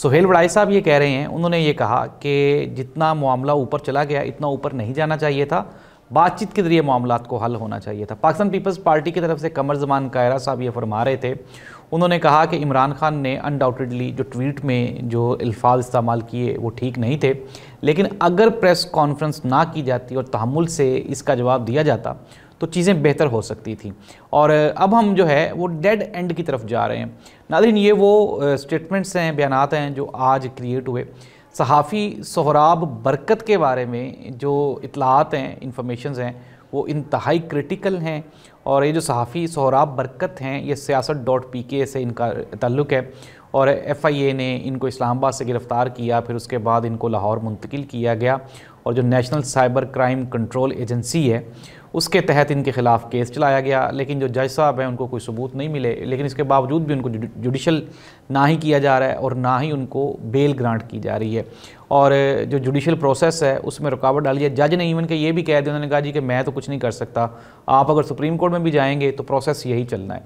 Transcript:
सुहेल वड़ाई साहब ये कह रहे हैं, उन्होंने ये कहा कि जितना मामला ऊपर चला गया इतना ऊपर नहीं जाना चाहिए था, बातचीत के जरिए मामलात को हल होना चाहिए था। पाकिस्तान पीपल्स पार्टी की तरफ से कमर जमान कायरा साहब ये फरमा रहे थे। उन्होंने कहा कि इमरान खान ने अनडाउटेडली जो ट्वीट में जो अल्फाज इस्तेमाल किए वो ठीक नहीं थे, लेकिन अगर प्रेस कॉन्फ्रेंस ना की जाती और तहम्मुल से इसका जवाब दिया जाता तो चीज़ें बेहतर हो सकती थी। और अब हम जो है वो डेड एंड की तरफ जा रहे हैं। नाज़रीन, ये वो स्टेटमेंट्स हैं, बयानात हैं जो आज क्रिएट हुए। सहाफ़ी सोहराब बरकत के बारे में जो इतलात हैं, इंफॉर्मेशंस हैं, वो इंतहाई क्रिटिकल हैं। और ये जो सहाफ़ी सोहराब बरकत हैं, ये siyaasat.pk से इनका ताल्लुक़ है और FIA ने इनको इस्लामाबाद से गिरफ़्तार किया, फिर उसके बाद इनको लाहौर मुंतकिल किया गया और जो national cyber crime control agency है उसके तहत इनके ख़िलाफ़ केस चलाया गया। लेकिन जो जज साहब हैं उनको कोई सबूत नहीं मिले, लेकिन इसके बावजूद भी उनको जुडिशल ना ही किया जा रहा है और ना ही उनको बेल ग्रांट की जा रही है। और जो जुडिशल प्रोसेस है उसमें रुकावट डाली है। जज ने इवन के ये भी कह दिया, उन्होंने कहा जी कि मैं तो कुछ नहीं कर सकता, आप अगर सुप्रीम कोर्ट में भी जाएंगे तो प्रोसेस यही चलना है।